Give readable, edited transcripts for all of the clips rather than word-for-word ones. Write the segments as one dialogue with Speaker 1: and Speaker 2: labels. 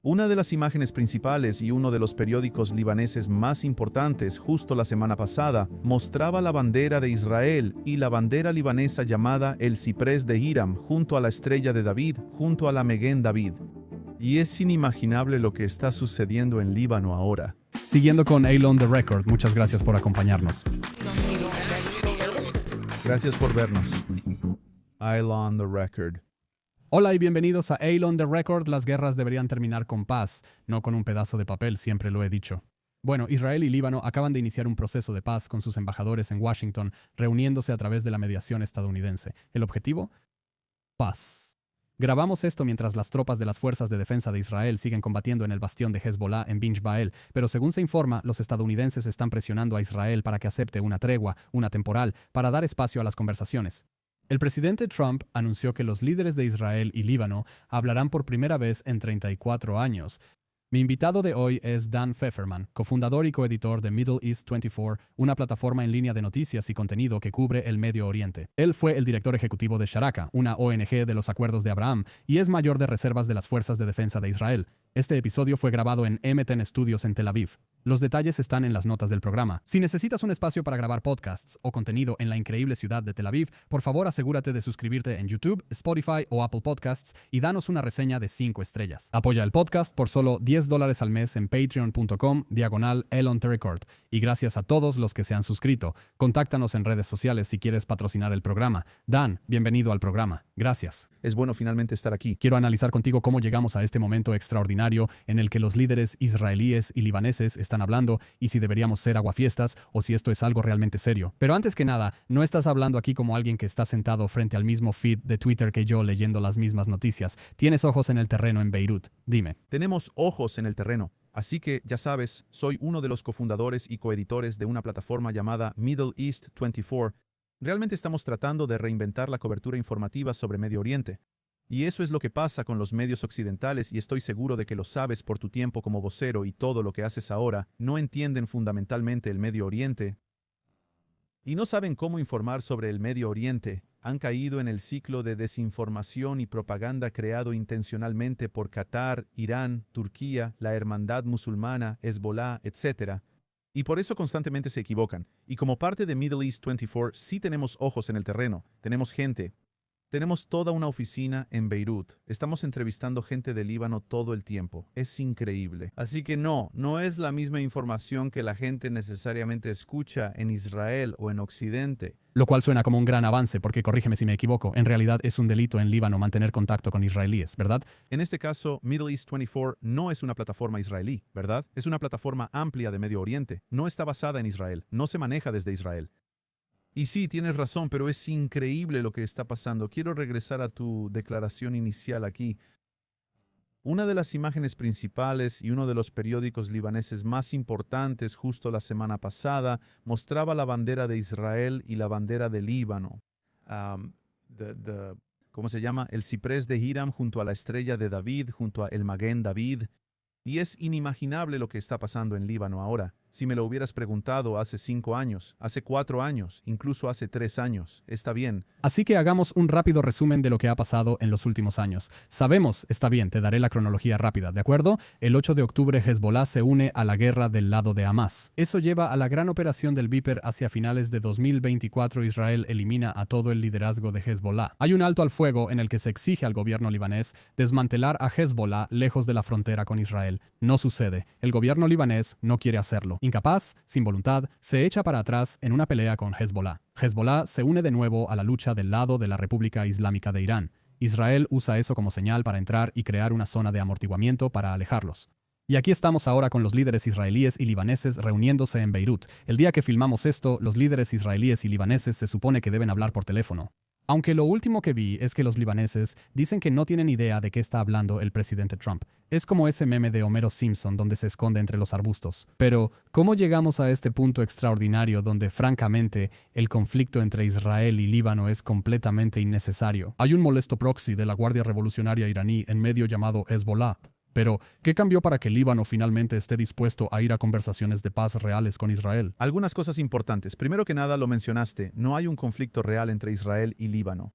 Speaker 1: Una de las imágenes principales y uno de los periódicos libaneses más importantes justo la semana pasada mostraba la bandera de Israel y la bandera libanesa llamada el ciprés de Hiram junto a la estrella de David, junto a la Megén David. Y es inimaginable lo que está sucediendo en Líbano ahora.
Speaker 2: Siguiendo con Elon the Record, muchas gracias por acompañarnos.
Speaker 1: Gracias por vernos. Elon the Record.
Speaker 2: Hola y bienvenidos a Elon the Record. Las guerras deberían terminar con paz, no con un pedazo de papel, siempre lo he dicho. Bueno, Israel y Líbano acaban de iniciar un proceso de paz con sus embajadores en Washington, reuniéndose a través de la mediación estadounidense. ¿El objetivo? Paz. Grabamos esto mientras las tropas de las Fuerzas de Defensa de Israel siguen combatiendo en el bastión de Hezbollah en Binj Bael, pero según se informa, los estadounidenses están presionando a Israel para que acepte una tregua, una temporal, para dar espacio a las conversaciones. El presidente Trump anunció que los líderes de Israel y Líbano hablarán por primera vez en 34 años. Mi invitado de hoy es Dan Pfefferman, cofundador y coeditor de Middle East 24, una plataforma en línea de noticias y contenido que cubre el Medio Oriente. Él fue el director ejecutivo de Sharaka, una ONG de los Acuerdos de Abraham, y es mayor de reservas de las Fuerzas de Defensa de Israel. Este episodio fue grabado en M10 Studios en Tel Aviv. Los detalles están en las notas del programa. Si necesitas un espacio para grabar podcasts o contenido en la increíble ciudad de Tel Aviv, por favor asegúrate de suscribirte en YouTube, Spotify o Apple Podcasts y danos una reseña de 5 estrellas. Apoya el podcast por solo $10 al mes en patreon.com/Elon the Record. Y gracias a todos los que se han suscrito. Contáctanos en redes sociales si quieres patrocinar el programa. Dan, bienvenido al programa. Gracias.
Speaker 1: Es bueno finalmente estar aquí.
Speaker 2: Quiero analizar contigo cómo llegamos a este momento extraordinario en el que los líderes israelíes y libaneses están hablando y si deberíamos ser aguafiestas o si esto es algo realmente serio. Pero antes que nada, no estás hablando aquí como alguien que está sentado frente al mismo feed de Twitter que yo leyendo las mismas noticias. Tienes ojos en el terreno en Beirut. Dime.
Speaker 1: Tenemos ojos en el terreno. Así que, ya sabes, soy uno de los cofundadores y coeditores de una plataforma llamada Middle East 24. Realmente estamos tratando de reinventar la cobertura informativa sobre Medio Oriente. Y eso es lo que pasa con los medios occidentales y estoy seguro de que lo sabes por tu tiempo como vocero y todo lo que haces ahora. No entienden fundamentalmente el Medio Oriente y no saben cómo informar sobre el Medio Oriente. Han caído en el ciclo de desinformación y propaganda creado intencionalmente por Qatar, Irán, Turquía, la Hermandad Musulmana, Hezbollah, etc. Y por eso constantemente se equivocan. Y como parte de Middle East 24 sí tenemos ojos en el terreno, tenemos gente. Tenemos toda una oficina en Beirut. Estamos entrevistando gente de Líbano todo el tiempo. Es increíble. Así que no es la misma información que la gente necesariamente escucha en Israel o en Occidente.
Speaker 2: Lo cual suena como un gran avance, porque corrígeme si me equivoco, en realidad es un delito en Líbano mantener contacto con israelíes, ¿verdad?
Speaker 1: En este caso, Middle East 24 no es una plataforma israelí, ¿verdad? Es una plataforma amplia de Medio Oriente. No está basada en Israel. No se maneja desde Israel. Y sí, tienes razón, pero es increíble lo que está pasando. Quiero regresar a tu declaración inicial aquí. Una de las imágenes principales y uno de los periódicos libaneses más importantes justo la semana pasada mostraba la bandera de Israel y la bandera de Líbano. ¿Cómo se llama? El ciprés de Hiram junto a la estrella de David, junto a el Magén David. Y es inimaginable lo que está pasando en Líbano ahora. Si me lo hubieras preguntado hace 5 años, hace 4 años, incluso hace 3 años, está bien.
Speaker 2: Así que hagamos un rápido resumen de lo que ha pasado en los últimos años. Sabemos, está bien, te daré la cronología rápida, ¿de acuerdo? El 8 de octubre Hezbollah se une a la guerra del lado de Hamas. Eso lleva a la gran operación del Viper hacia finales de 2024. Israel elimina a todo el liderazgo de Hezbollah. Hay un alto al fuego en el que se exige al gobierno libanés desmantelar a Hezbollah lejos de la frontera con Israel. No sucede. El gobierno libanés no quiere hacerlo. Incapaz, sin voluntad, se echa para atrás en una pelea con Hezbollah. Hezbollah se une de nuevo a la lucha del lado de la República Islámica de Irán. Israel usa eso como señal para entrar y crear una zona de amortiguamiento para alejarlos. Y aquí estamos ahora con los líderes israelíes y libaneses reuniéndose en Beirut. El día que filmamos esto, los líderes israelíes y libaneses se supone que deben hablar por teléfono. Aunque lo último que vi es que los libaneses dicen que no tienen idea de qué está hablando el presidente Trump. Es como ese meme de Homero Simpson donde se esconde entre los arbustos. Pero, ¿cómo llegamos a este punto extraordinario donde, francamente, el conflicto entre Israel y Líbano es completamente innecesario? Hay un molesto proxy de la Guardia Revolucionaria iraní en medio llamado Hezbollah. Pero, ¿qué cambió para que Líbano finalmente esté dispuesto a ir a conversaciones de paz reales con Israel?
Speaker 1: Algunas cosas importantes. Primero que nada, lo mencionaste, no hay un conflicto real entre Israel y Líbano.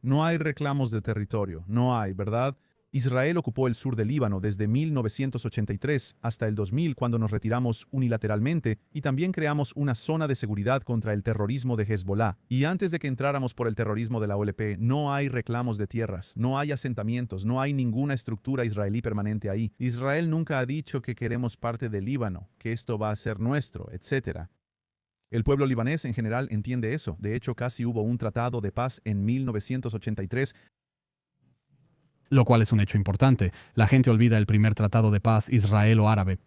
Speaker 1: No hay reclamos de territorio, no hay, ¿verdad? Israel ocupó el sur del Líbano desde 1983 hasta el 2000 cuando nos retiramos unilateralmente y también creamos una zona de seguridad contra el terrorismo de Hezbollah. Y antes de que entráramos por el terrorismo de la OLP, no hay reclamos de tierras, no hay asentamientos, no hay ninguna estructura israelí permanente ahí. Israel nunca ha dicho que queremos parte del Líbano, que esto va a ser nuestro, etc. El pueblo libanés en general entiende eso. De hecho, casi hubo un tratado de paz en 1983.
Speaker 2: Lo cual es un hecho importante. La gente olvida el primer tratado de paz israelo-árabe.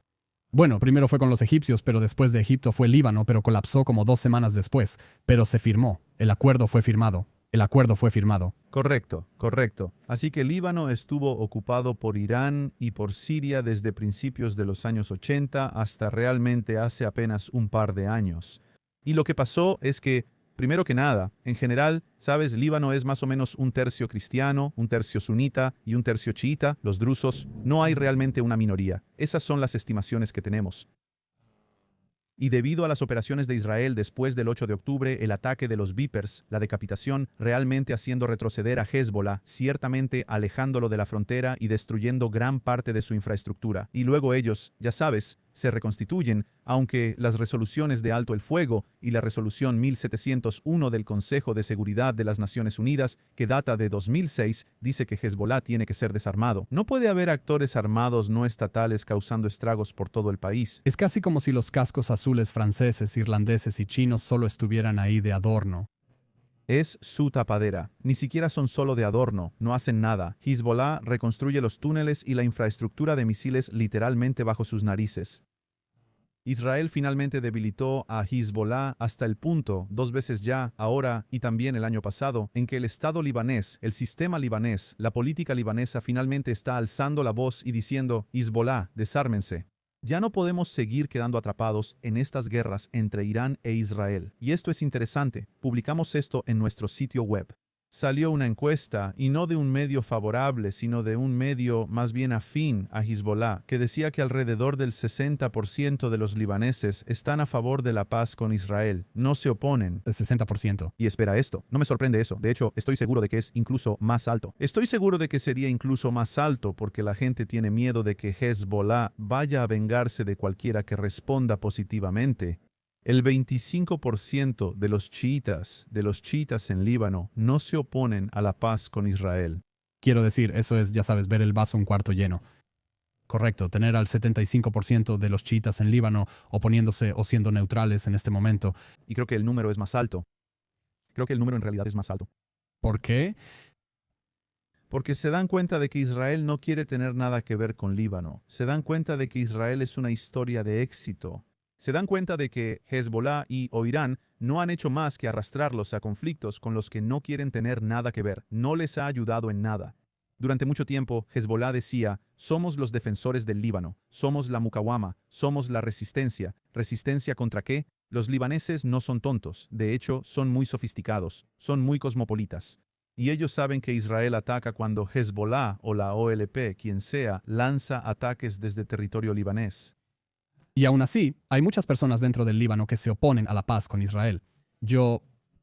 Speaker 2: Bueno, primero fue con los egipcios, pero después de Egipto fue Líbano, pero colapsó como 2 semanas después. Pero se firmó. El acuerdo fue firmado. El acuerdo fue firmado.
Speaker 1: Correcto, correcto. Así que Líbano estuvo ocupado por Irán y por Siria desde principios de los años 80 hasta realmente hace apenas un par de años. Y lo que pasó es que, primero que nada, en general, sabes, Líbano es más o menos un tercio cristiano, un tercio sunita y un tercio chiita, los drusos. No hay realmente una minoría. Esas son las estimaciones que tenemos. Y debido a las operaciones de Israel después del 8 de octubre, el ataque de los Vipers, la decapitación, realmente haciendo retroceder a Hezbollah, ciertamente alejándolo de la frontera y destruyendo gran parte de su infraestructura. Y luego ellos, ya sabes, se reconstituyen, aunque las resoluciones de alto el fuego y la resolución 1701 del Consejo de Seguridad de las Naciones Unidas, que data de 2006, dice que Hezbollah tiene que ser desarmado. No puede haber actores armados no estatales causando estragos por todo el país.
Speaker 2: Es casi como si los cascos azules franceses, irlandeses y chinos solo estuvieran ahí de adorno.
Speaker 1: Es su tapadera. Ni siquiera son solo de adorno, no hacen nada. Hezbollah reconstruye los túneles y la infraestructura de misiles literalmente bajo sus narices. Israel finalmente debilitó a Hezbollah hasta el punto, 2 veces ya, ahora y también el año pasado, en que el Estado libanés, el sistema libanés, la política libanesa finalmente está alzando la voz y diciendo: Hezbollah, desármense. Ya no podemos seguir quedando atrapados en estas guerras entre Irán e Israel. Y esto es interesante. Publicamos esto en nuestro sitio web. Salió una encuesta, y no de un medio favorable, sino de un medio más bien afín a Hezbollah, que decía que alrededor del 60% de los libaneses están a favor de la paz con Israel. No se oponen.
Speaker 2: El 60%.
Speaker 1: Y espera esto, no me sorprende eso. De hecho, estoy seguro de que es incluso más alto. Estoy seguro de que sería incluso más alto porque la gente tiene miedo de que Hezbollah vaya a vengarse de cualquiera que responda positivamente. El 25% de los chiitas en Líbano no se oponen a la paz con Israel.
Speaker 2: Quiero decir, eso es, ya sabes, ver el vaso un cuarto lleno. Correcto, tener al 75% de los chiitas en Líbano oponiéndose o siendo neutrales en este momento.
Speaker 1: Y creo que el número es más alto. Creo que el número en realidad es más alto.
Speaker 2: ¿Por qué?
Speaker 1: Porque se dan cuenta de que Israel no quiere tener nada que ver con Líbano. Se dan cuenta de que Israel es una historia de éxito. Se dan cuenta de que Hezbollah o Irán no han hecho más que arrastrarlos a conflictos con los que no quieren tener nada que ver. No les ha ayudado en nada. Durante mucho tiempo, Hezbollah decía: somos los defensores del Líbano, somos la Mukawama, somos la resistencia. ¿Resistencia contra qué? Los libaneses no son tontos, de hecho, son muy sofisticados, son muy cosmopolitas. Y ellos saben que Israel ataca cuando Hezbollah o la OLP, quien sea, lanza ataques desde territorio libanés.
Speaker 2: Y aún así, hay muchas personas dentro del Líbano que se oponen a la paz con Israel. Yo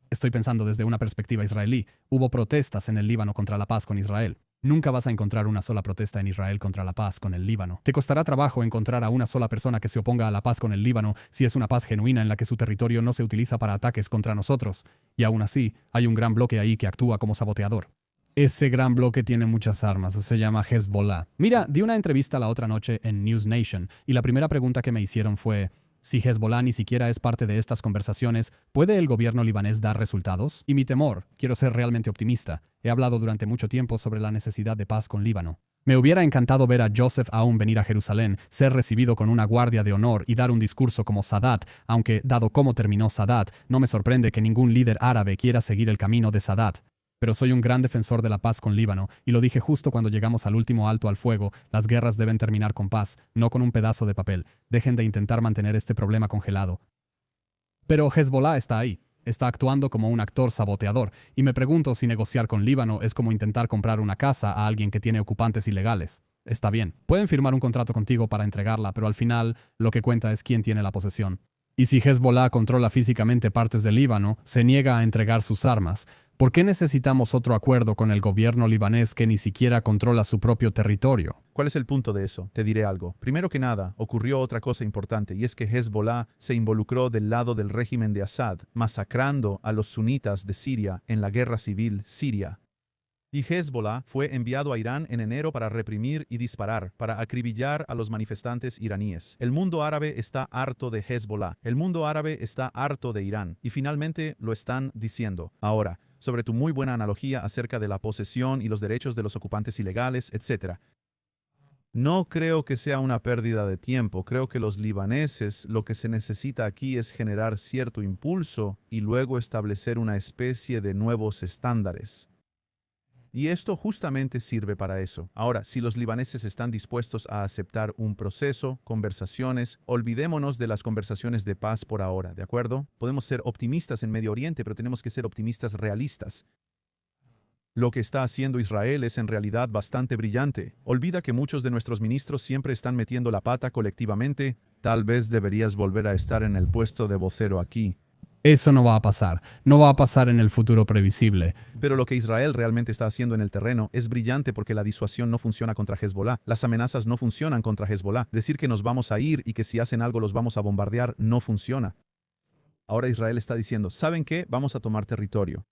Speaker 2: estoy pensando desde una perspectiva israelí. Hubo protestas en el Líbano contra la paz con Israel. Nunca vas a encontrar una sola protesta en Israel contra la paz con el Líbano. Te costará trabajo encontrar a una sola persona que se oponga a la paz con el Líbano si es una paz genuina en la que su territorio no se utiliza para ataques contra nosotros. Y aún así, hay un gran bloque ahí que actúa como saboteador. Ese gran bloque tiene muchas armas, se llama Hezbollah. Mira, di una entrevista la otra noche en News Nation y la primera pregunta que me hicieron fue: si Hezbollah ni siquiera es parte de estas conversaciones, ¿puede el gobierno libanés dar resultados? Y mi temor, quiero ser realmente optimista, he hablado durante mucho tiempo sobre la necesidad de paz con Líbano. Me hubiera encantado ver a Joseph Aoun venir a Jerusalén, ser recibido con una guardia de honor y dar un discurso como Sadat, aunque, dado cómo terminó Sadat, no me sorprende que ningún líder árabe quiera seguir el camino de Sadat. Pero soy un gran defensor de la paz con Líbano, y lo dije justo cuando llegamos al último alto al fuego: las guerras deben terminar con paz, no con un pedazo de papel. Dejen de intentar mantener este problema congelado. Pero Hezbollah está ahí, está actuando como un actor saboteador, y me pregunto si negociar con Líbano es como intentar comprar una casa a alguien que tiene ocupantes ilegales. Está bien, pueden firmar un contrato contigo para entregarla, pero al final lo que cuenta es quién tiene la posesión. Y si Hezbollah controla físicamente partes del Líbano, se niega a entregar sus armas, ¿por qué necesitamos otro acuerdo con el gobierno libanés que ni siquiera controla su propio territorio?
Speaker 1: ¿Cuál es el punto de eso? Te diré algo. Primero que nada, ocurrió otra cosa importante, y es que Hezbollah se involucró del lado del régimen de Assad, masacrando a los sunitas de Siria en la guerra civil siria. Y Hezbollah fue enviado a Irán en enero para reprimir y disparar, para acribillar a los manifestantes iraníes. El mundo árabe está harto de Hezbollah. El mundo árabe está harto de Irán. Y finalmente lo están diciendo. Ahora, sobre tu muy buena analogía acerca de la posesión y los derechos de los ocupantes ilegales, etc. No creo que sea una pérdida de tiempo. Creo que los libaneses lo que se necesita aquí es generar cierto impulso y luego establecer una especie de nuevos estándares. Y esto justamente sirve para eso. Ahora, si los libaneses están dispuestos a aceptar un proceso, conversaciones, olvidémonos de las conversaciones de paz por ahora, ¿de acuerdo? Podemos ser optimistas en Medio Oriente, pero tenemos que ser optimistas realistas. Lo que está haciendo Israel es en realidad bastante brillante. Olvida que muchos de nuestros ministros siempre están metiendo la pata colectivamente. Tal vez deberías volver a estar en el puesto de vocero aquí.
Speaker 2: Eso no va a pasar. No va a pasar en el futuro previsible.
Speaker 1: Pero lo que Israel realmente está haciendo en el terreno es brillante porque la disuasión no funciona contra Hezbollah. Las amenazas no funcionan contra Hezbollah. Decir que nos vamos a ir y que si hacen algo los vamos a bombardear no funciona. Ahora Israel está diciendo, ¿saben qué? Vamos a tomar territorio.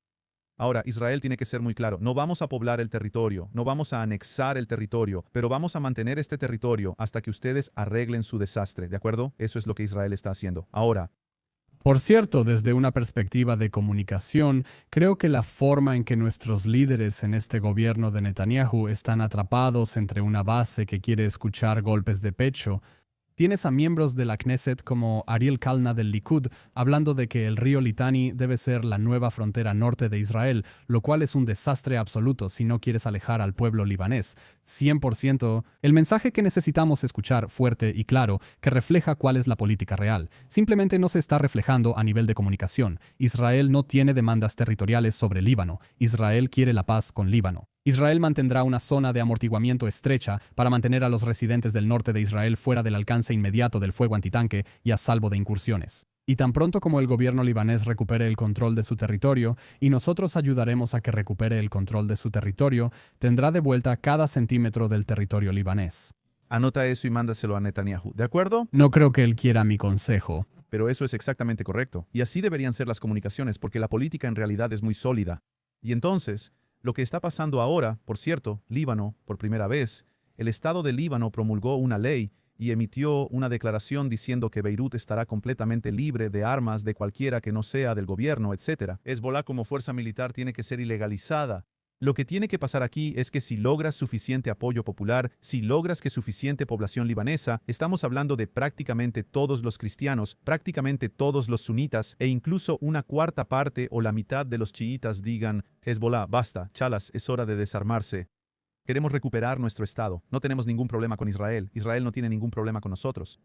Speaker 1: Ahora, Israel tiene que ser muy claro, no vamos a poblar el territorio, no vamos a anexar el territorio, pero vamos a mantener este territorio hasta que ustedes arreglen su desastre, ¿de acuerdo? Eso es lo que Israel está haciendo. Ahora,
Speaker 2: Por cierto, desde una perspectiva de comunicación, creo que la forma en que nuestros líderes en este gobierno de Netanyahu están atrapados entre una base que quiere escuchar golpes de pecho. Tienes a miembros de la Knesset como Ariel Kalna del Likud hablando de que el río Litani debe ser la nueva frontera norte de Israel, lo cual es un desastre absoluto si no quieres alejar al pueblo libanés. 100%. El mensaje que necesitamos escuchar fuerte y claro, que refleja cuál es la política real. Simplemente no se está reflejando a nivel de comunicación. Israel no tiene demandas territoriales sobre Líbano. Israel quiere la paz con Líbano. Israel mantendrá una zona de amortiguamiento estrecha para mantener a los residentes del norte de Israel fuera del alcance inmediato del fuego antitanque y a salvo de incursiones. Y tan pronto como el gobierno libanés recupere el control de su territorio, y nosotros ayudaremos a que recupere el control de su territorio, tendrá de vuelta cada centímetro del territorio libanés.
Speaker 1: anota eso y mándaselo a Netanyahu, ¿de acuerdo?
Speaker 2: No creo que él quiera mi consejo.
Speaker 1: Pero eso es exactamente correcto. Y así deberían ser las comunicaciones porque la política en realidad es muy sólida. Y entonces, lo que está pasando ahora, por cierto, Líbano, por primera vez, el Estado de Líbano promulgó una ley y emitió una declaración diciendo que Beirut estará completamente libre de armas de cualquiera que no sea del gobierno, etc. Hezbollah como fuerza militar tiene que ser ilegalizada. Lo que tiene que pasar aquí es que si logras suficiente apoyo popular, si logras que suficiente población libanesa, estamos hablando de prácticamente todos los cristianos, prácticamente todos los sunitas e incluso una cuarta parte o la mitad de los chiitas digan, Hezbollah, basta, chalas, es hora de desarmarse. Queremos recuperar nuestro estado. No tenemos ningún problema con Israel. Israel no tiene ningún problema con nosotros.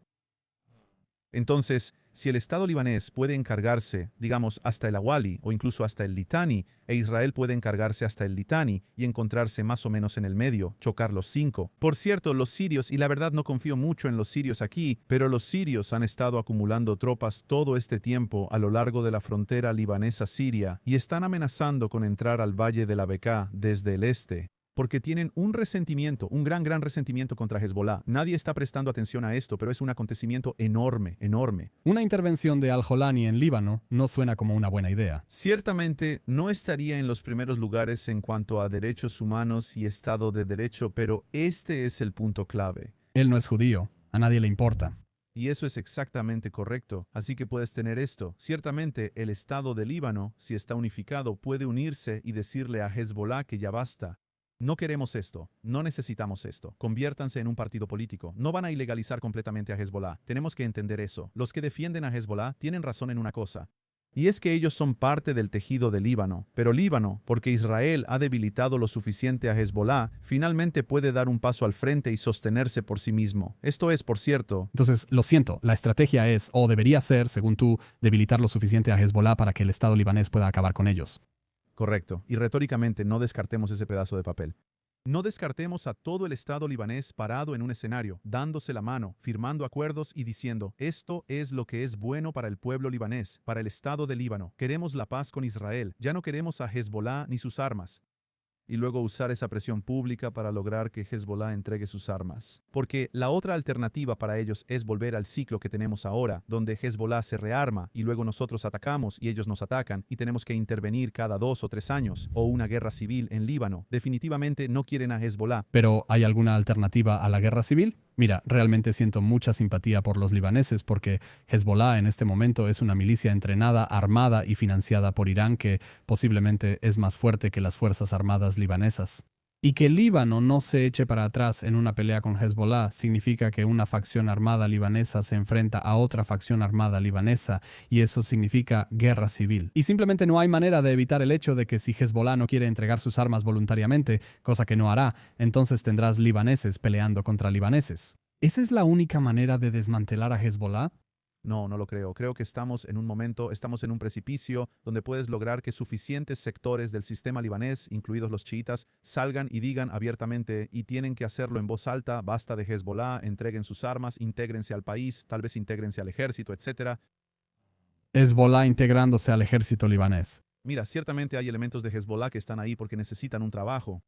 Speaker 1: Entonces, si el Estado libanés puede encargarse, digamos, hasta el Awali o incluso hasta el Litani, e Israel puede encargarse hasta el Litani y encontrarse más o menos en el medio, chocar los cinco. Por cierto, los sirios, y la verdad no confío mucho en los sirios aquí, pero los sirios han estado acumulando tropas todo este tiempo a lo largo de la frontera libanesa-siria y están amenazando con entrar al Valle de la Bekaa desde el este. Porque tienen un resentimiento, un gran resentimiento contra Hezbollah. Nadie está prestando atención a esto, pero es un acontecimiento enorme, enorme.
Speaker 2: Una intervención de al-Jolani en Líbano no suena como una buena idea.
Speaker 1: Ciertamente no estaría en los primeros lugares en cuanto a derechos humanos y Estado de Derecho, pero este es el punto clave.
Speaker 2: Él no es judío, a nadie le importa.
Speaker 1: Y eso es exactamente correcto. Así que puedes tener esto. Ciertamente el Estado de Líbano, si está unificado, puede unirse y decirle a Hezbollah que ya basta. No queremos esto, no necesitamos esto. Conviértanse en un partido político. No van a ilegalizar completamente a Hezbollah. Tenemos que entender eso. Los que defienden a Hezbollah tienen razón en una cosa. Y es que ellos son parte del tejido de Líbano. Pero Líbano, porque Israel ha debilitado lo suficiente a Hezbollah, finalmente puede dar un paso al frente y sostenerse por sí mismo. Esto es, por cierto...
Speaker 2: Entonces, lo siento, la estrategia es, o debería ser, según tú, debilitar lo suficiente a Hezbollah para que el Estado libanés pueda acabar con ellos.
Speaker 1: Correcto. Y retóricamente no descartemos ese pedazo de papel. No descartemos a todo el Estado libanés parado en un escenario, dándose la mano, firmando acuerdos y diciendo, esto es lo que es bueno para el pueblo libanés, para el Estado de Líbano. Queremos la paz con Israel, ya no queremos a Hezbollah ni sus armas. Y luego usar esa presión pública para lograr que Hezbollah entregue sus armas. Porque la otra alternativa para ellos es volver al ciclo que tenemos ahora, donde Hezbollah se rearma y luego nosotros atacamos y ellos nos atacan y tenemos que intervenir cada 2 o 3 años, o una guerra civil en Líbano. Definitivamente no quieren a Hezbollah.
Speaker 2: ¿Pero hay alguna alternativa a la guerra civil? Mira, realmente siento mucha simpatía por los libaneses porque Hezbollah en este momento es una milicia entrenada, armada y financiada por Irán que posiblemente es más fuerte que las Fuerzas Armadas libanesas. Y que el Líbano no se eche para atrás en una pelea con Hezbollah significa que una facción armada libanesa se enfrenta a otra facción armada libanesa y eso significa guerra civil. Y simplemente no hay manera de evitar el hecho de que si Hezbollah no quiere entregar sus armas voluntariamente, cosa que no hará, entonces tendrás libaneses peleando contra libaneses. ¿Esa es la única manera de desmantelar a Hezbollah?
Speaker 1: No, no lo creo. Creo que estamos en un precipicio donde puedes lograr que suficientes sectores del sistema libanés, incluidos los chiitas, salgan y digan abiertamente y tienen que hacerlo en voz alta, basta de Hezbollah, entreguen sus armas, intégrense al país, tal vez intégrense al ejército, etc.
Speaker 2: Hezbollah integrándose al ejército libanés.
Speaker 1: Mira, ciertamente hay elementos de Hezbollah que están ahí porque necesitan un trabajo.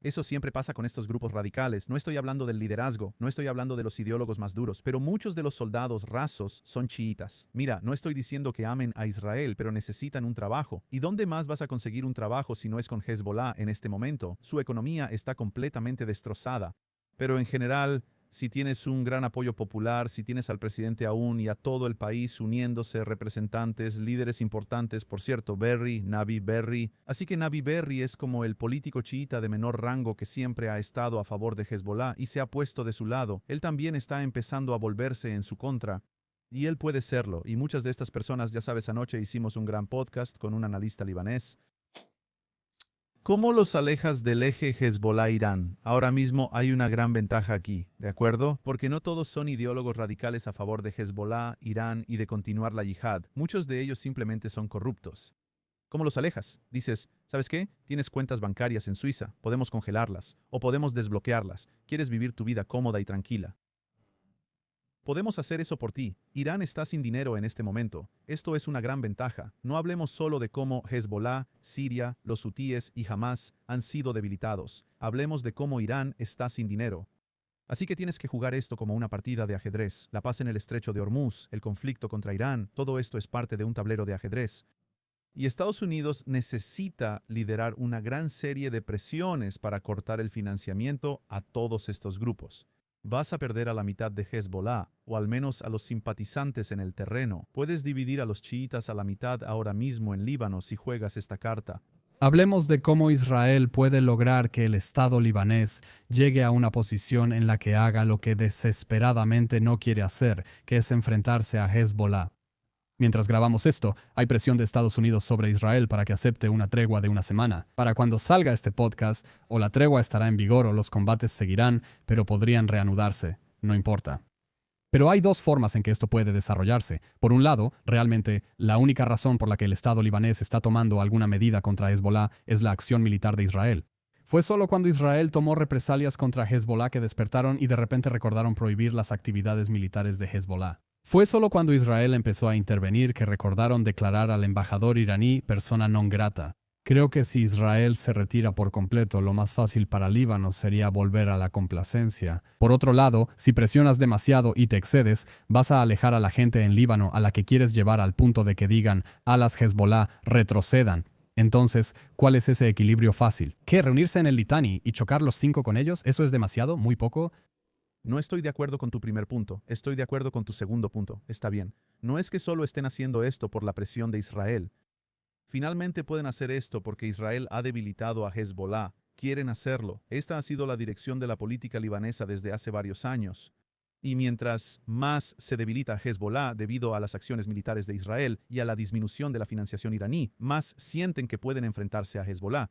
Speaker 1: Eso siempre pasa con estos grupos radicales. No estoy hablando del liderazgo, no estoy hablando de los ideólogos más duros, pero muchos de los soldados rasos son chiitas. Mira, no estoy diciendo que amen a Israel, pero necesitan un trabajo. ¿Y dónde más vas a conseguir un trabajo si no es con Hezbollah en este momento? Su economía está completamente destrozada. Pero en general, si tienes un gran apoyo popular, si tienes al presidente aún y a todo el país uniéndose, representantes, líderes importantes, por cierto, Navi Berri. Así que Navi Berri es como el político chiita de menor rango que siempre ha estado a favor de Hezbollah y se ha puesto de su lado. Él también está empezando a volverse en su contra. Y él puede serlo. Y muchas de estas personas, ya sabes, anoche hicimos un gran podcast con un analista libanés. ¿Cómo los alejas del eje Hezbollah-Irán? Ahora mismo hay una gran ventaja aquí, ¿de acuerdo? Porque no todos son ideólogos radicales a favor de Hezbollah, Irán y de continuar la yihad. Muchos de ellos simplemente son corruptos. ¿Cómo los alejas? Dices, ¿sabes qué? Tienes cuentas bancarias en Suiza, podemos congelarlas o podemos desbloquearlas. Quieres vivir tu vida cómoda y tranquila. Podemos hacer eso por ti. Irán está sin dinero en este momento. Esto es una gran ventaja. No hablemos solo de cómo Hezbollah, Siria, los hutíes y Hamas han sido debilitados. Hablemos de cómo Irán está sin dinero. Así que tienes que jugar esto como una partida de ajedrez. La paz en el estrecho de Hormuz, el conflicto contra Irán, todo esto es parte de un tablero de ajedrez. Y Estados Unidos necesita liderar una gran serie de presiones para cortar el financiamiento a todos estos grupos. Vas a perder a la mitad de Hezbollah, o al menos a los simpatizantes en el terreno. Puedes dividir a los chiitas a la mitad ahora mismo en Líbano si juegas esta carta.
Speaker 2: Hablemos de cómo Israel puede lograr que el Estado libanés llegue a una posición en la que haga lo que desesperadamente no quiere hacer, que es enfrentarse a Hezbollah. Mientras grabamos esto, hay presión de Estados Unidos sobre Israel para que acepte una tregua de una semana. Para cuando salga este podcast, o la tregua estará en vigor o los combates seguirán, pero podrían reanudarse. No importa. Pero hay dos formas en que esto puede desarrollarse. Por un lado, realmente, la única razón por la que el Estado libanés está tomando alguna medida contra Hezbollah es la acción militar de Israel. Fue solo cuando Israel tomó represalias contra Hezbollah que despertaron y de repente recordaron prohibir las actividades militares de Hezbollah. Fue solo cuando Israel empezó a intervenir que recordaron declarar al embajador iraní persona non grata. Creo que si Israel se retira por completo, lo más fácil para Líbano sería volver a la complacencia. Por otro lado, si presionas demasiado y te excedes, vas a alejar a la gente en Líbano a la que quieres llevar al punto de que digan, alas Hezbollah, retrocedan. Entonces, ¿cuál es ese equilibrio fácil? ¿Qué, reunirse en el Litani y chocar los 5 con ellos? ¿Eso es demasiado? ¿Muy poco?
Speaker 1: No estoy de acuerdo con tu primer punto, estoy de acuerdo con tu segundo punto, está bien. No es que solo estén haciendo esto por la presión de Israel. Finalmente pueden hacer esto porque Israel ha debilitado a Hezbollah. Quieren hacerlo. Esta ha sido la dirección de la política libanesa desde hace varios años. Y mientras más se debilita Hezbollah debido a las acciones militares de Israel y a la disminución de la financiación iraní, más sienten que pueden enfrentarse a Hezbollah.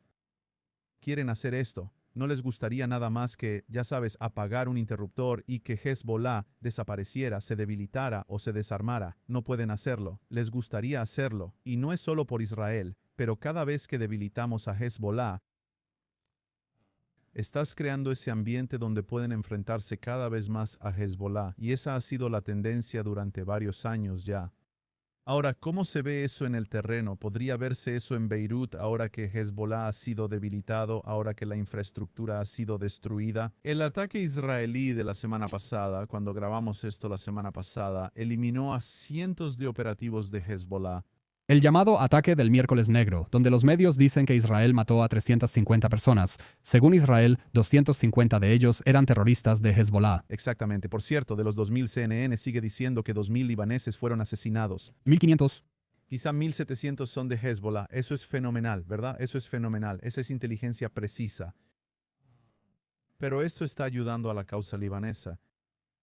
Speaker 1: Quieren hacer esto. No les gustaría nada más que, ya sabes, apagar un interruptor y que Hezbollah desapareciera, se debilitara o se desarmara. No pueden hacerlo. Les gustaría hacerlo. Y no es solo por Israel, pero cada vez que debilitamos a Hezbollah, Estás creando ese ambiente donde pueden enfrentarse cada vez más a Hezbollah, y esa ha sido la tendencia durante varios años ya. Ahora, ¿cómo se ve eso en el terreno? ¿Podría verse eso en Beirut ahora que Hezbollah ha sido debilitado, ahora que la infraestructura ha sido destruida? El ataque israelí de la semana pasada, cuando grabamos esto la semana pasada, eliminó a cientos de operativos de Hezbollah.
Speaker 2: El llamado ataque del miércoles negro, donde los medios dicen que Israel mató a 350 personas. Según Israel, 250 de ellos eran terroristas de Hezbollah.
Speaker 1: Exactamente. Por cierto, de los 2000 CNN sigue diciendo que 2000 libaneses fueron asesinados.
Speaker 2: 1500.
Speaker 1: Quizá 1700 son de Hezbollah. Eso es fenomenal, ¿verdad? Eso es fenomenal. Esa es inteligencia precisa. Pero esto está ayudando a la causa libanesa.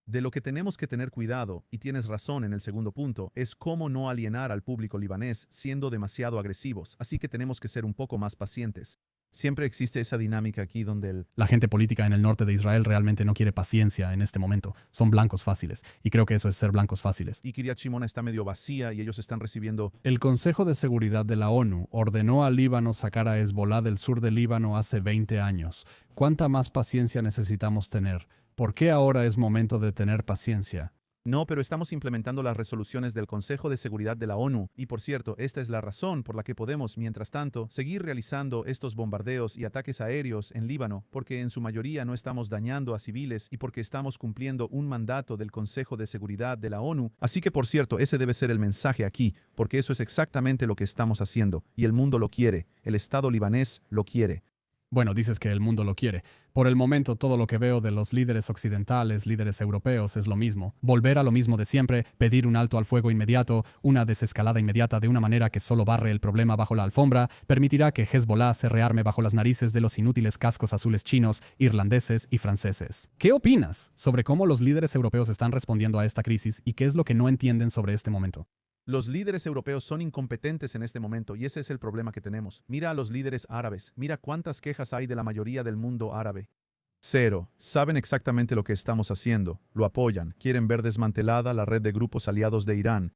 Speaker 1: De lo que tenemos que tener cuidado, y tienes razón en el segundo punto, es cómo no alienar al público libanés siendo demasiado agresivos, así que tenemos que ser un poco más pacientes. Siempre existe esa dinámica aquí donde
Speaker 2: La gente política en el norte de Israel realmente no quiere paciencia en este momento. Son blancos fáciles, y creo que eso es ser blancos fáciles.
Speaker 1: y Kiryat Shimona está medio vacía y ellos están recibiendo.
Speaker 2: El Consejo de Seguridad de la ONU ordenó al Líbano sacar a Hezbollah del sur del Líbano hace 20 años. ¿Cuánta más paciencia necesitamos tener? ¿Por qué ahora es momento de tener paciencia?
Speaker 1: No, pero estamos implementando las resoluciones del Consejo de Seguridad de la ONU, y por cierto, esta es la razón por la que podemos, mientras tanto, seguir realizando estos bombardeos y ataques aéreos en Líbano, porque en su mayoría no estamos dañando a civiles y porque estamos cumpliendo un mandato del Consejo de Seguridad de la ONU. Así que, por cierto, ese debe ser el mensaje aquí, porque eso es exactamente lo que estamos haciendo, y el mundo lo quiere, el Estado libanés lo quiere.
Speaker 2: Bueno, dices que el mundo lo quiere. Por el momento, todo lo que veo de los líderes occidentales, líderes europeos, es lo mismo. Volver a lo mismo de siempre, pedir un alto al fuego inmediato, una desescalada inmediata de una manera que solo barre el problema bajo la alfombra, permitirá que Hezbollah se rearme bajo las narices de los inútiles cascos azules chinos, irlandeses y franceses. ¿Qué opinas sobre cómo los líderes europeos están respondiendo a esta crisis y qué es lo que no entienden sobre este momento?
Speaker 1: Los líderes europeos son incompetentes en este momento y ese es el problema que tenemos. Mira a los líderes árabes, mira cuántas quejas hay de la mayoría del mundo árabe. Cero. Saben exactamente lo que estamos haciendo, lo apoyan, quieren ver desmantelada la red de grupos aliados de Irán.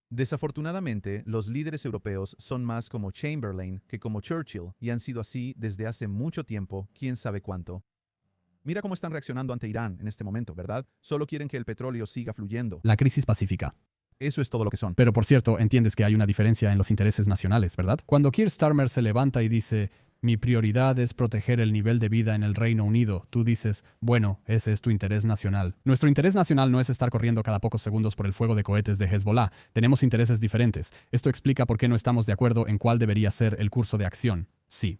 Speaker 1: Desafortunadamente, los líderes europeos son más como Chamberlain que como Churchill y han sido así desde hace mucho tiempo, quién sabe cuánto. Mira cómo están reaccionando ante Irán en este momento, ¿verdad? Solo quieren que el petróleo siga fluyendo.
Speaker 2: La crisis pacífica.
Speaker 1: Eso es todo lo que son.
Speaker 2: Pero por cierto, entiendes que hay una diferencia en los intereses nacionales, ¿verdad? Cuando Keir Starmer se levanta y dice, mi prioridad es proteger el nivel de vida en el Reino Unido, tú dices, bueno, ese es tu interés nacional. Nuestro interés nacional no es estar corriendo cada pocos segundos por el fuego de cohetes de Hezbollah. Tenemos intereses diferentes. Esto explica por qué no estamos de acuerdo en cuál debería ser el curso de acción. Sí.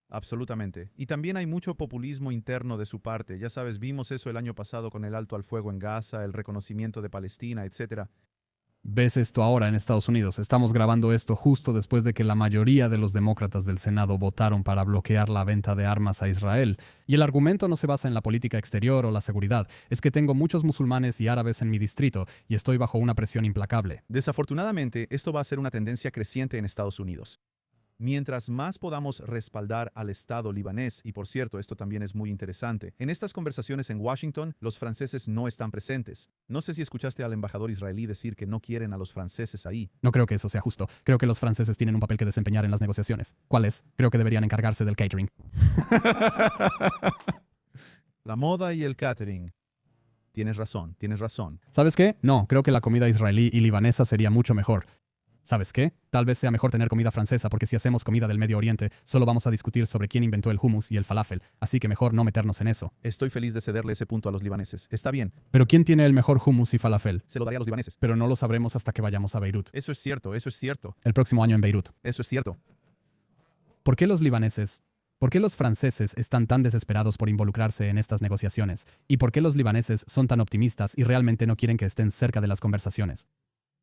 Speaker 1: Absolutamente. Y también hay mucho populismo interno de su parte. Ya sabes, vimos eso el año pasado con el alto al fuego en Gaza, el reconocimiento de Palestina, etc.
Speaker 2: Ves esto ahora en Estados Unidos. Estamos grabando esto justo después de que la mayoría de los demócratas del Senado votaron para bloquear la venta de armas a Israel. Y el argumento no se basa en la política exterior o la seguridad. Es que tengo muchos musulmanes y árabes en mi distrito y estoy bajo una presión implacable.
Speaker 1: Desafortunadamente, esto va a ser una tendencia creciente en Estados Unidos. Mientras más podamos respaldar al Estado libanés, y por cierto, esto también es muy interesante, en estas conversaciones en Washington, los franceses no están presentes. No sé si escuchaste al embajador israelí decir que no quieren a los franceses ahí.
Speaker 2: No creo que eso sea justo. Creo que los franceses tienen un papel que desempeñar en las negociaciones. ¿Cuál es? Creo que deberían encargarse del catering.
Speaker 1: La moda y el catering. Tienes razón, tienes razón.
Speaker 2: ¿Sabes qué? No, creo que la comida israelí y libanesa sería mucho mejor. ¿Sabes qué? Tal vez sea mejor tener comida francesa porque si hacemos comida del Medio Oriente, solo vamos a discutir sobre quién inventó el hummus y el falafel, así que mejor no meternos en eso.
Speaker 1: Estoy feliz de cederle ese punto a los libaneses. Está bien,
Speaker 2: Pero ¿quién tiene el mejor hummus y falafel?
Speaker 1: se lo daré a los libaneses.
Speaker 2: Pero no lo sabremos hasta que vayamos a Beirut.
Speaker 1: Eso es cierto, eso es cierto,
Speaker 2: El próximo año en Beirut.
Speaker 1: eso es cierto.
Speaker 2: ¿Por qué los libaneses? ¿Por qué los franceses están tan desesperados por involucrarse en estas negociaciones? ¿Y por qué los libaneses son tan optimistas y realmente no quieren que estén cerca de las conversaciones?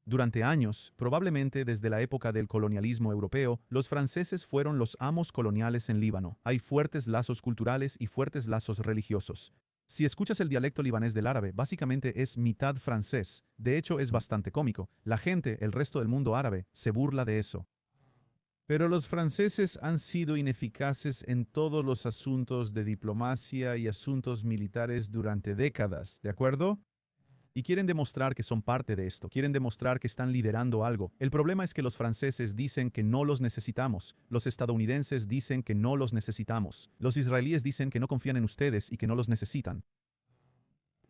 Speaker 1: Durante años, probablemente desde la época del colonialismo europeo, los franceses fueron los amos coloniales en Líbano. Hay fuertes lazos culturales y fuertes lazos religiosos. Si escuchas el dialecto libanés del árabe, básicamente es mitad francés. De hecho, es bastante cómico. La gente, el resto del mundo árabe, se burla de eso. Pero los franceses han sido ineficaces en todos los asuntos de diplomacia y asuntos militares durante décadas, ¿de acuerdo? Y quieren demostrar que son parte de esto, quieren demostrar que están liderando algo. El problema es que los franceses dicen que no los necesitamos, los estadounidenses dicen que no los necesitamos, los israelíes dicen que no confían en ustedes y que no los necesitan.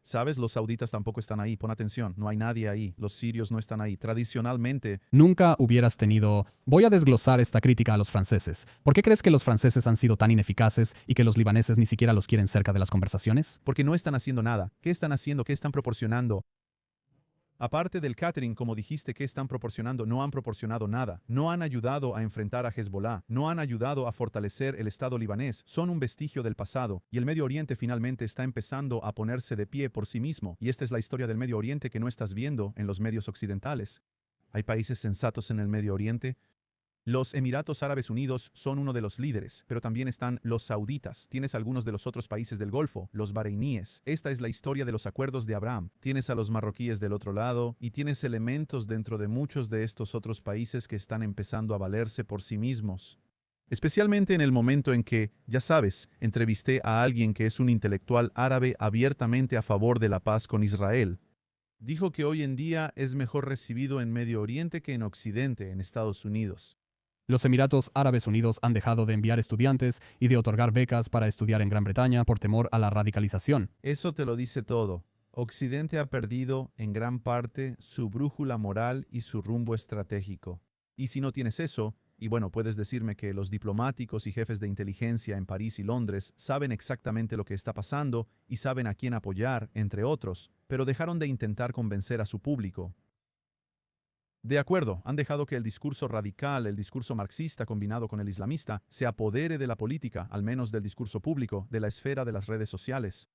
Speaker 1: ¿Sabes? Los sauditas tampoco están ahí, pon atención, no hay nadie ahí, los sirios no están ahí. Tradicionalmente,
Speaker 2: Nunca hubieras tenido... Voy a desglosar esta crítica a los franceses. ¿Por qué crees que los franceses han sido tan ineficaces y que los libaneses ni siquiera los quieren cerca de las conversaciones?
Speaker 1: porque no están haciendo nada. ¿Qué están haciendo? ¿Qué están proporcionando? Aparte del catering, como dijiste, que están proporcionando, no han proporcionado nada. No han ayudado a enfrentar a Hezbollah, no han ayudado a fortalecer el Estado libanés, son un vestigio del pasado, y el Medio Oriente finalmente está empezando a ponerse de pie por sí mismo, y esta es la historia del Medio Oriente que no estás viendo en los medios occidentales. ¿Hay países sensatos en el Medio Oriente? Los Emiratos Árabes Unidos son uno de los líderes, pero también están los sauditas. Tienes algunos de los otros países del Golfo, los bareiníes. Esta es la historia de los acuerdos de Abraham. Tienes a los marroquíes del otro lado y tienes elementos dentro de muchos de estos otros países que están empezando a valerse por sí mismos. Especialmente en el momento en que, ya sabes, entrevisté a alguien que es un intelectual árabe abiertamente a favor de la paz con Israel. Dijo que hoy en día es mejor recibido en Medio Oriente que en Occidente, en Estados Unidos.
Speaker 2: Los Emiratos Árabes Unidos han dejado de enviar estudiantes y de otorgar becas para estudiar en Gran Bretaña por temor a la radicalización.
Speaker 1: Eso te lo dice todo. Occidente ha perdido, en gran parte, su brújula moral y su rumbo estratégico. Y si no tienes eso, y bueno, puedes decirme que los diplomáticos y jefes de inteligencia en París y Londres saben exactamente lo que está pasando y saben a quién apoyar, entre otros, pero dejaron de intentar convencer a su público. De acuerdo, han dejado que el discurso radical, el discurso marxista combinado con el islamista, se apodere de la política, al menos del discurso público, de la esfera de las redes sociales.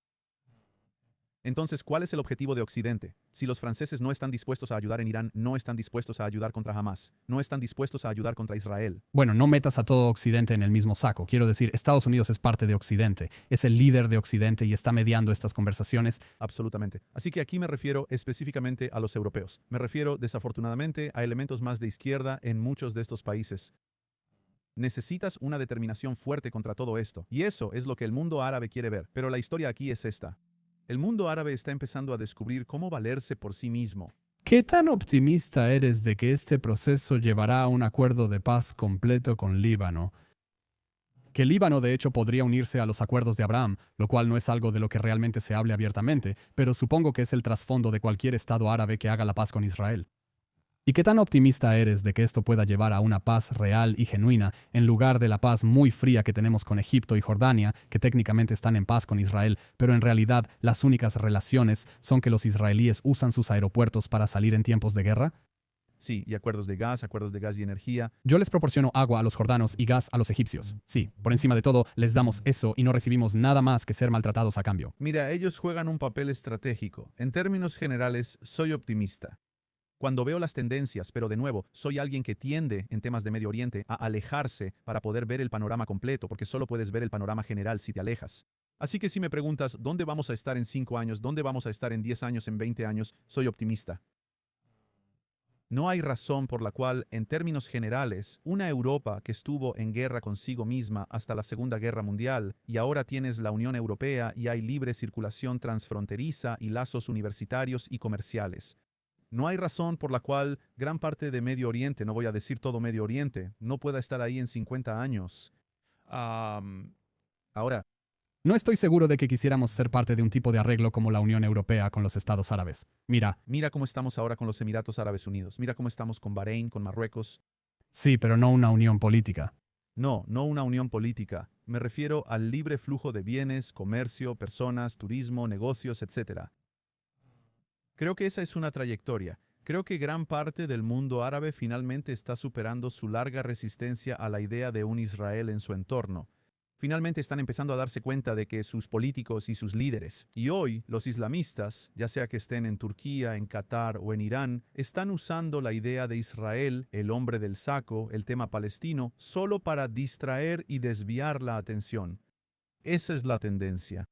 Speaker 1: Entonces, ¿cuál es el objetivo de Occidente? Si los franceses no están dispuestos a ayudar en Irán, no están dispuestos a ayudar contra Hamas, no están dispuestos a ayudar contra Israel.
Speaker 2: Bueno, no metas a todo Occidente en el mismo saco. Quiero decir, Estados Unidos es parte de Occidente, es el líder de Occidente y está mediando estas conversaciones.
Speaker 1: Absolutamente. Así que aquí me refiero específicamente a los europeos. Me refiero, desafortunadamente, a elementos más de izquierda en muchos de estos países. Necesitas una determinación fuerte contra todo esto, y eso es lo que el mundo árabe quiere ver. Pero la historia aquí es esta. El mundo árabe está empezando a descubrir cómo valerse por sí mismo.
Speaker 2: ¿Qué tan optimista eres de que este proceso llevará a un acuerdo de paz completo con Líbano? Que Líbano de hecho podría unirse a los acuerdos de Abraham, lo cual no es algo de lo que realmente se hable abiertamente, pero supongo que es el trasfondo de cualquier estado árabe que haga la paz con Israel. ¿Y qué tan optimista eres de que esto pueda llevar a una paz real y genuina en lugar de la paz muy fría que tenemos con Egipto y Jordania, que técnicamente están en paz con Israel, pero en realidad las únicas relaciones son que los israelíes usan sus aeropuertos para salir en tiempos de guerra?
Speaker 1: Sí, y acuerdos de gas y energía.
Speaker 2: Yo les proporciono agua a los jordanos y gas a los egipcios. Sí, por encima de todo, les damos eso y no recibimos nada más que ser maltratados a cambio.
Speaker 1: Mira, ellos juegan un papel estratégico. En términos generales, soy optimista. Cuando veo las tendencias, pero de nuevo, soy alguien que tiende, en temas de Medio Oriente, a alejarse para poder ver el panorama completo, porque solo puedes ver el panorama general si te alejas. Así que si me preguntas, ¿dónde vamos a estar en 5 años? ¿Dónde vamos a estar en 10 años? ¿En 20 años? Soy optimista. No hay razón por la cual, en términos generales, una Europa que estuvo en guerra consigo misma hasta la Segunda Guerra Mundial, y ahora tienes la Unión Europea y hay libre circulación transfronteriza y lazos universitarios y comerciales. No hay razón por la cual gran parte de Medio Oriente, no voy a decir todo Medio Oriente, no pueda estar ahí en 50 años. Ahora,
Speaker 2: No estoy seguro de que quisiéramos ser parte de un tipo de arreglo como la Unión Europea con los Estados Árabes.
Speaker 1: mira cómo estamos ahora con los Emiratos Árabes Unidos, mira cómo estamos con Bahrein, con Marruecos.
Speaker 2: Sí, pero no una unión política.
Speaker 1: No, no una unión política. Me refiero al libre flujo de bienes, comercio, personas, turismo, negocios, etc. Creo que esa es una trayectoria. Creo que gran parte del mundo árabe finalmente está superando su larga resistencia a la idea de un Israel en su entorno. Finalmente están empezando a darse cuenta de que sus políticos y sus líderes, y hoy los islamistas, ya sea que estén en Turquía, en Qatar o en Irán, están usando la idea de Israel, el hombre del saco, el tema palestino, solo para distraer y desviar la atención. Esa es la tendencia.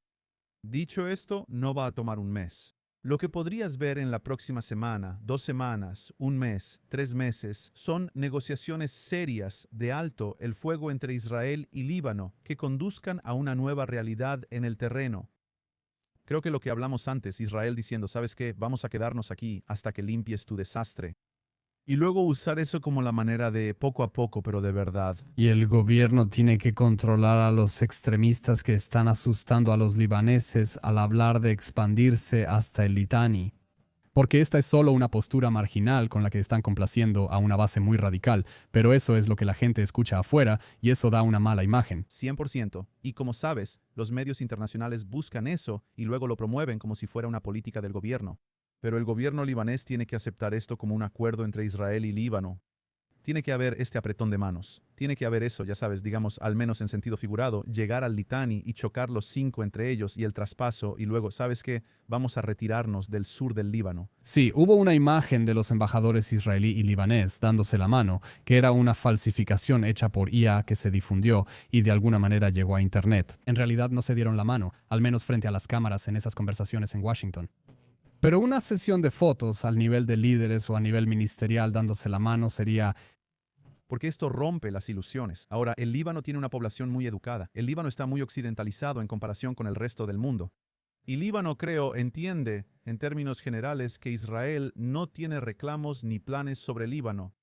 Speaker 1: Dicho esto, no va a tomar un mes. Lo que podrías ver en la próxima semana, 2 semanas, 1 mes, 3 meses, son negociaciones serias de alto el fuego entre Israel y Líbano que conduzcan a una nueva realidad en el terreno. Creo que lo que hablamos antes, Israel diciendo, ¿sabes qué? Vamos a quedarnos aquí hasta que limpies tu desastre. Y luego usar eso como la manera de poco a poco, pero de verdad.
Speaker 2: Y el gobierno tiene que controlar a los extremistas que están asustando a los libaneses al hablar de expandirse hasta el Litani. Porque esta es solo una postura marginal con la que están complaciendo a una base muy radical, pero eso es lo que la gente escucha afuera y eso da una mala imagen.
Speaker 1: 100%. Y como sabes, los medios internacionales buscan eso y luego lo promueven como si fuera una política del gobierno. Pero el gobierno libanés tiene que aceptar esto como un acuerdo entre Israel y Líbano. Tiene que haber este apretón de manos. Tiene que haber eso, ya sabes, digamos, al menos en sentido figurado, llegar al Litani y chocar los 5 entre ellos y el traspaso y luego, ¿sabes qué? Vamos a retirarnos del sur del Líbano.
Speaker 2: Sí, hubo una imagen de los embajadores israelí y libanés dándose la mano, que era una falsificación hecha por IA que se difundió y de alguna manera llegó a Internet. En realidad no se dieron la mano, al menos frente a las cámaras en esas conversaciones en Washington. Pero una sesión de fotos al nivel de líderes o a nivel ministerial dándose la mano sería...
Speaker 1: Porque esto rompe las ilusiones. Ahora, el Líbano tiene una población muy educada. El Líbano está muy occidentalizado en comparación con el resto del mundo. Y Líbano, creo, entiende, en términos generales, que Israel no tiene reclamos ni planes sobre Líbano.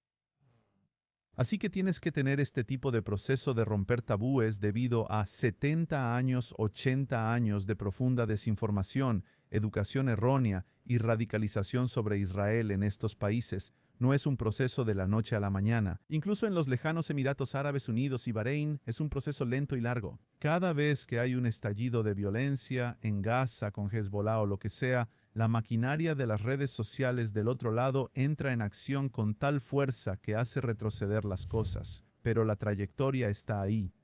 Speaker 1: Así que tienes que tener este tipo de proceso de romper tabúes debido a 70 años, 80 años de profunda desinformación, educación errónea y radicalización sobre Israel en estos países. No es un proceso de la noche a la mañana. Incluso en los lejanos Emiratos Árabes Unidos y Bahrein es un proceso lento y largo. Cada vez que hay un estallido de violencia en Gaza con Hezbollah o lo que sea, la maquinaria de las redes sociales del otro lado entra en acción con tal fuerza que hace retroceder las cosas. Pero la trayectoria está ahí.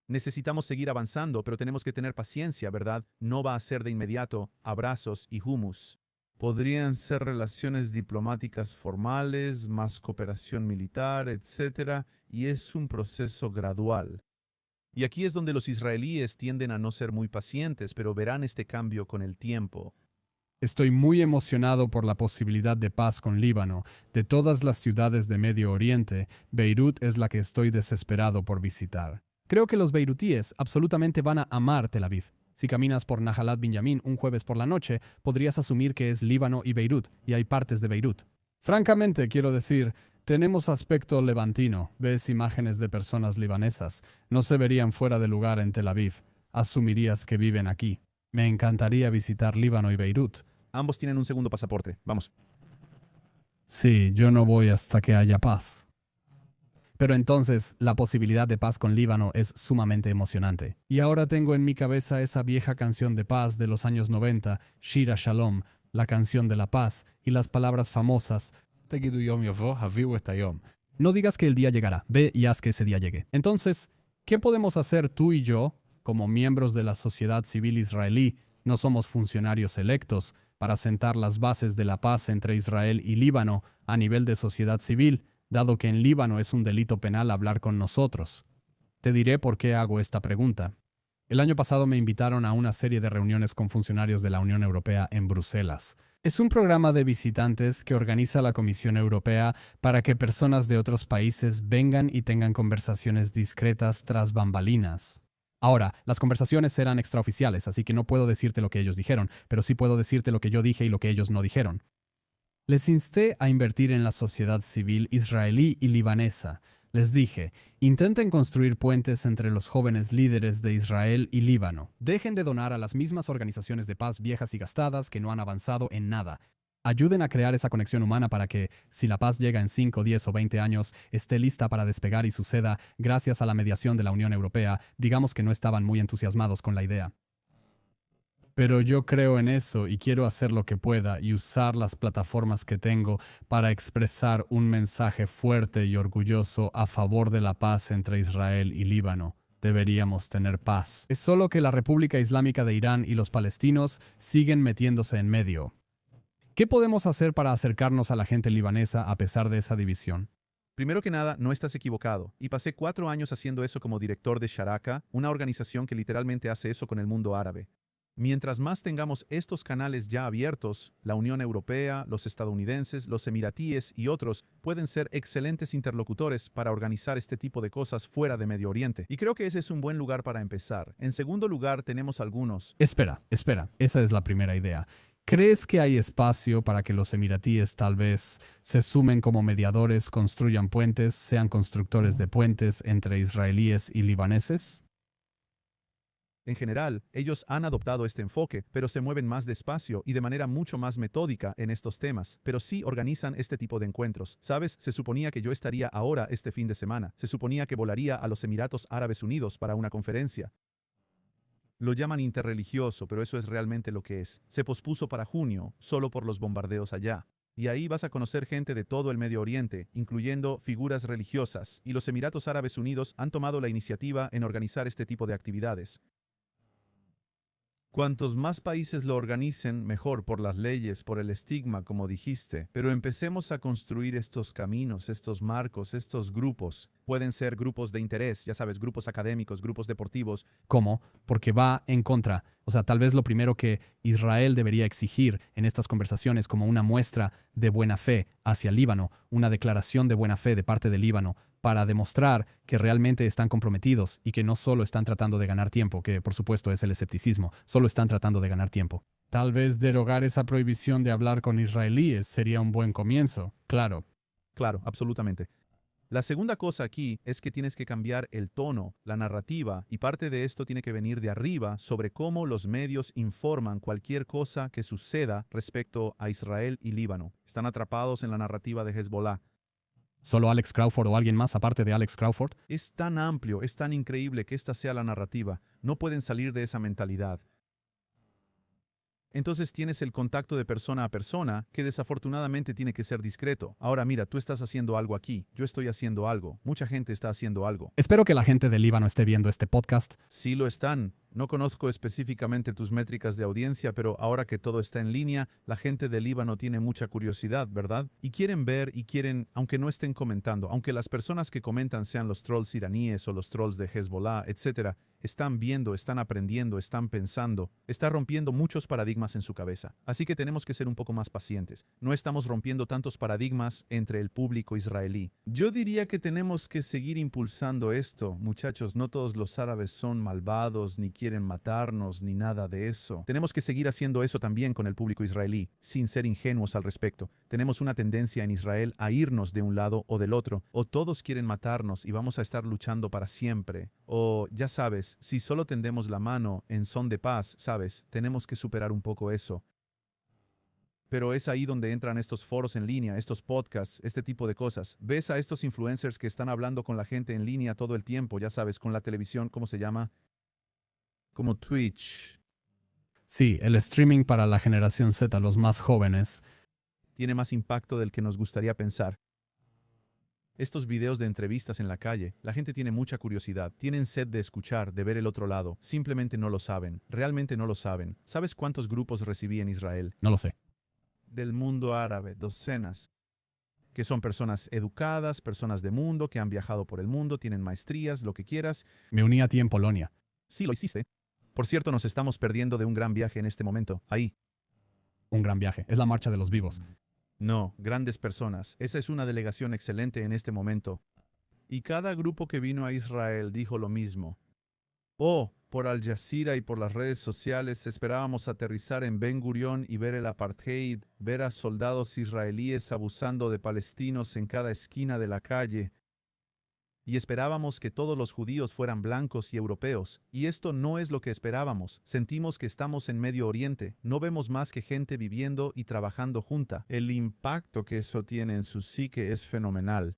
Speaker 1: Necesitamos seguir avanzando, pero tenemos que tener paciencia, ¿verdad? No va a ser de inmediato abrazos y hummus. Podrían ser relaciones diplomáticas formales, más cooperación militar, etc. Y es un proceso gradual. Y aquí es donde los israelíes tienden a no ser muy pacientes, pero verán este cambio con el tiempo.
Speaker 2: Estoy muy emocionado por la posibilidad de paz con Líbano. De todas las ciudades de Medio Oriente, Beirut es la que estoy desesperado por visitar. Creo que los beirutíes absolutamente van a amar Tel Aviv. Si caminas por Nahalat Binyamin un jueves por la noche, podrías asumir que es Líbano y Beirut, y hay partes de Beirut. Francamente, quiero decir, tenemos aspecto levantino. Ves imágenes de personas libanesas. No se verían fuera de lugar en Tel Aviv. Asumirías que viven aquí. Me encantaría visitar Líbano y Beirut.
Speaker 1: Ambos tienen un segundo pasaporte. Vamos.
Speaker 2: Sí, yo no voy hasta que haya paz. Pero entonces, la posibilidad de paz con Líbano es sumamente emocionante. Y ahora tengo en mi cabeza esa vieja canción de paz de los años 90, Shira Shalom, la canción de la paz, y las palabras famosas, "Tegidu yom yovo, haviu et hayom". No digas que el día llegará, ve y haz que ese día llegue. Entonces, ¿qué podemos hacer tú y yo, como miembros de la sociedad civil israelí? No somos funcionarios electos, para sentar las bases de la paz entre Israel y Líbano a nivel de sociedad civil, dado que en Líbano es un delito penal hablar con nosotros. Te diré por qué hago esta pregunta. El año pasado me invitaron a una serie de reuniones con funcionarios de la Unión Europea en Bruselas. Es un programa de visitantes que organiza la Comisión Europea para que personas de otros países vengan y tengan conversaciones discretas tras bambalinas. Ahora, las conversaciones eran extraoficiales, así que no puedo decirte lo que ellos dijeron, pero sí puedo decirte lo que yo dije y lo que ellos no dijeron. Les insté a invertir en la sociedad civil israelí y libanesa. Les dije, intenten construir puentes entre los jóvenes líderes de Israel y Líbano. Dejen de donar a las mismas organizaciones de paz viejas y gastadas que no han avanzado en nada. Ayuden a crear esa conexión humana para que, si la paz llega en 5, 10 o 20 años, esté lista para despegar y suceda gracias a la mediación de la Unión Europea. Digamos que no estaban muy entusiasmados con la idea. Pero yo creo en eso y quiero hacer lo que pueda y usar las plataformas que tengo para expresar un mensaje fuerte y orgulloso a favor de la paz entre Israel y Líbano. Deberíamos tener paz. Es solo que la República Islámica de Irán y los palestinos siguen metiéndose en medio. ¿Qué podemos hacer para acercarnos a la gente libanesa a pesar de esa división?
Speaker 1: Primero que nada, no estás equivocado. Y pasé 4 años haciendo eso como director de Sharaka, una organización que literalmente hace eso con el mundo árabe. Mientras más tengamos estos canales ya abiertos, la Unión Europea, los estadounidenses, los emiratíes y otros pueden ser excelentes interlocutores para organizar este tipo de cosas fuera de Medio Oriente. Y creo que ese es un buen lugar para empezar. En segundo lugar, tenemos algunos.
Speaker 2: Espera, esa es la primera idea. ¿Crees que hay espacio para que los emiratíes tal vez se sumen como mediadores, construyan puentes, sean constructores de puentes entre israelíes y libaneses?
Speaker 1: En general, ellos han adoptado este enfoque, pero se mueven más despacio y de manera mucho más metódica en estos temas, pero sí organizan este tipo de encuentros. ¿Sabes? Se suponía que yo estaría ahora este fin de semana. Se suponía que volaría a los Emiratos Árabes Unidos para una conferencia. Lo llaman interreligioso, pero eso es realmente lo que es. Se pospuso para junio, solo por los bombardeos allá. Y ahí vas a conocer gente de todo el Medio Oriente, incluyendo figuras religiosas, y los Emiratos Árabes Unidos han tomado la iniciativa en organizar este tipo de actividades. Cuantos más países lo organicen, mejor por las leyes, por el estigma, como dijiste. Pero empecemos a construir estos caminos, estos marcos, estos grupos. Pueden ser grupos de interés, ya sabes, grupos académicos, grupos deportivos.
Speaker 2: ¿Cómo? Porque va en contra. O sea, tal vez lo primero que Israel debería exigir en estas conversaciones como una muestra de buena fe hacia Líbano, una declaración de buena fe de parte del Líbano, para demostrar que realmente están comprometidos y que no solo están tratando de ganar tiempo, que por supuesto es el escepticismo, solo están tratando de ganar tiempo. Tal vez derogar esa prohibición de hablar con israelíes sería un buen comienzo, claro.
Speaker 1: Claro, absolutamente. La segunda cosa aquí es que tienes que cambiar el tono, la narrativa, y parte de esto tiene que venir de arriba sobre cómo los medios informan cualquier cosa que suceda respecto a Israel y Líbano. Están atrapados en la narrativa de Hezbollah.
Speaker 2: ¿Solo Alex Crawford o alguien más aparte de Alex Crawford?
Speaker 1: Es tan amplio, es tan increíble que esta sea la narrativa. No pueden salir de esa mentalidad. Entonces tienes el contacto de persona a persona, que desafortunadamente tiene que ser discreto. Ahora mira, tú estás haciendo algo aquí, yo estoy haciendo algo, mucha gente está haciendo algo.
Speaker 2: Espero que la gente de Líbano esté viendo este podcast.
Speaker 1: Sí lo están. No conozco específicamente tus métricas de audiencia, pero ahora que todo está en línea, la gente de Líbano tiene mucha curiosidad, ¿verdad? Y quieren ver y quieren, aunque no estén comentando, aunque las personas que comentan sean los trolls iraníes o los trolls de Hezbollah, etcétera, están viendo, están aprendiendo, están pensando, está rompiendo muchos paradigmas en su cabeza. Así que tenemos que ser un poco más pacientes. No estamos rompiendo tantos paradigmas entre el público israelí. Yo diría que tenemos que seguir impulsando esto, muchachos. No todos los árabes son malvados, ni quieren matarnos, ni nada de eso. Tenemos que seguir haciendo eso también con el público israelí, sin ser ingenuos al respecto. Tenemos una tendencia en Israel a irnos de un lado o del otro, o todos quieren matarnos y vamos a estar luchando para siempre. O, ya sabes, si solo tendemos la mano en son de paz, sabes, tenemos que superar un poco eso. Pero es ahí donde entran estos foros en línea, estos podcasts, este tipo de cosas. Ves a estos influencers que están hablando con la gente en línea todo el tiempo, ya sabes, con la televisión, ¿cómo se llama? Como Twitch.
Speaker 2: Sí, el streaming para la generación Z, los más jóvenes.
Speaker 1: Tiene más impacto del que nos gustaría pensar. Estos videos de entrevistas en la calle, la gente tiene mucha curiosidad, tienen sed de escuchar, de ver el otro lado, simplemente no lo saben, realmente no lo saben. ¿Sabes cuántos grupos recibí en Israel?
Speaker 2: No lo sé.
Speaker 1: Del mundo árabe, docenas. Que son personas educadas, personas de mundo, que han viajado por el mundo, tienen maestrías, lo que quieras.
Speaker 2: Me uní a ti en Polonia.
Speaker 1: Sí, lo hiciste. Por cierto, nos estamos perdiendo de un gran viaje en este momento. Ahí.
Speaker 2: Un gran viaje. Es la marcha de los vivos.
Speaker 1: No, grandes personas. Esa es una delegación excelente en este momento. Y cada grupo que vino a Israel dijo lo mismo. Oh, por Al Jazeera y por las redes sociales esperábamos aterrizar en Ben Gurión y ver el apartheid, ver a soldados israelíes abusando de palestinos en cada esquina de la calle. Y esperábamos que todos los judíos fueran blancos y europeos. Y esto no es lo que esperábamos. Sentimos que estamos en Medio Oriente. No vemos más que gente viviendo y trabajando junta. El impacto que eso tiene en su psique es fenomenal.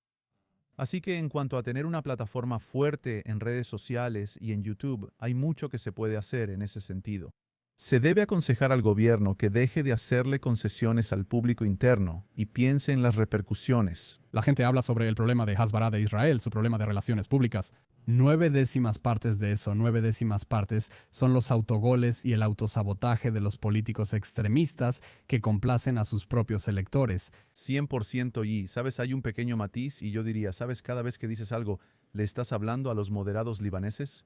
Speaker 1: Así que en cuanto a tener una plataforma fuerte en redes sociales y en YouTube, hay mucho que se puede hacer en ese sentido. Se debe aconsejar al gobierno que deje de hacerle concesiones al público interno y piense en las repercusiones.
Speaker 2: La gente habla sobre el problema de Hasbara de Israel, su problema de relaciones públicas. 9/10 de eso, 9/10 son los autogoles y el autosabotaje de los políticos extremistas que complacen a sus propios electores.
Speaker 1: 100% y, ¿sabes? Hay un pequeño matiz y yo diría, ¿sabes? Cada vez que dices algo, ¿le estás hablando a los moderados libaneses?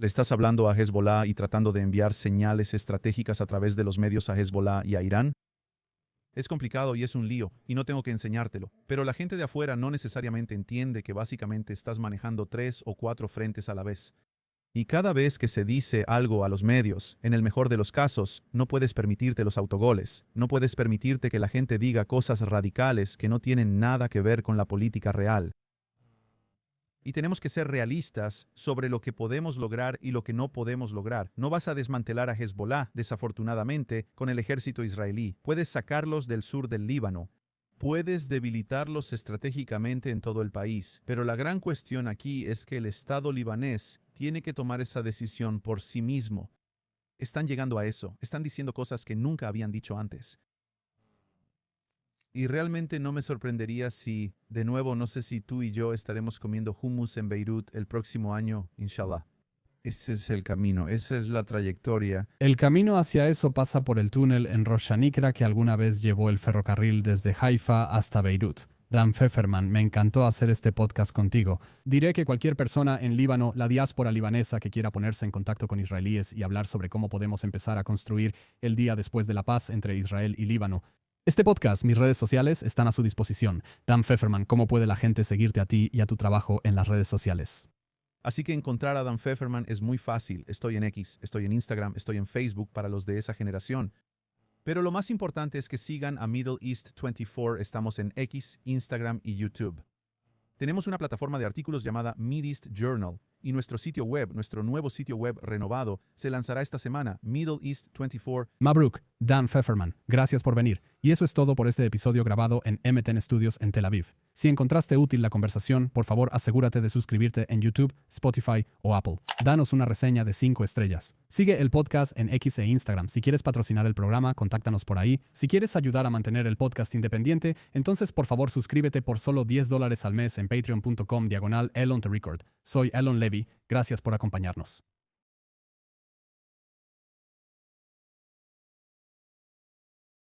Speaker 1: Le estás hablando a Hezbollah y tratando de enviar señales estratégicas a través de los medios a Hezbollah y a Irán. Es complicado y es un lío, y no tengo que enseñártelo, pero la gente de afuera no necesariamente entiende que básicamente estás manejando 3 o 4 frentes a la vez. Y cada vez que se dice algo a los medios, en el mejor de los casos, no puedes permitirte los autogoles, no puedes permitirte que la gente diga cosas radicales que no tienen nada que ver con la política real. Y tenemos que ser realistas sobre lo que podemos lograr y lo que no podemos lograr. No vas a desmantelar a Hezbollah, desafortunadamente, con el ejército israelí. Puedes sacarlos del sur del Líbano. Puedes debilitarlos estratégicamente en todo el país. Pero la gran cuestión aquí es que el Estado libanés tiene que tomar esa decisión por sí mismo. Están llegando a eso. Están diciendo cosas que nunca habían dicho antes. Y realmente no me sorprendería si, de nuevo, no sé si tú y yo estaremos comiendo hummus en Beirut el próximo año, inshallah. Ese es el camino, esa es la trayectoria.
Speaker 2: El camino hacia eso pasa por el túnel en Rosh Hanikra que alguna vez llevó el ferrocarril desde Haifa hasta Beirut. Dan Pfefferman, me encantó hacer este podcast contigo. Diré que cualquier persona en Líbano, la diáspora libanesa que quiera ponerse en contacto con israelíes y hablar sobre cómo podemos empezar a construir el día después de la paz entre Israel y Líbano. Este podcast, mis redes sociales, están a su disposición. Dan Pfefferman, ¿cómo puede la gente seguirte a ti y a tu trabajo en las redes sociales?
Speaker 1: Así que encontrar a Dan Pfefferman es muy fácil. Estoy en X, estoy en Instagram, estoy en Facebook para los de esa generación. Pero lo más importante es que sigan a Middle East 24. Estamos en X, Instagram y YouTube. Tenemos una plataforma de artículos llamada Mideast Journal y nuestro sitio web, nuestro nuevo sitio web renovado, se lanzará esta semana, Middle East 24.
Speaker 2: Mabruk, Dan Pfefferman, gracias por venir. Y eso es todo por este episodio grabado en M10 Studios en Tel Aviv. Si encontraste útil la conversación, por favor asegúrate de suscribirte en YouTube, Spotify o Apple. Danos una reseña de 5 estrellas. Sigue el podcast en X e Instagram. Si quieres patrocinar el programa, contáctanos por ahí. Si quieres ayudar a mantener el podcast independiente, entonces por favor suscríbete por solo $10 al mes en patreon.com/Elon the Record. Soy Elon Levy. Gracias por acompañarnos.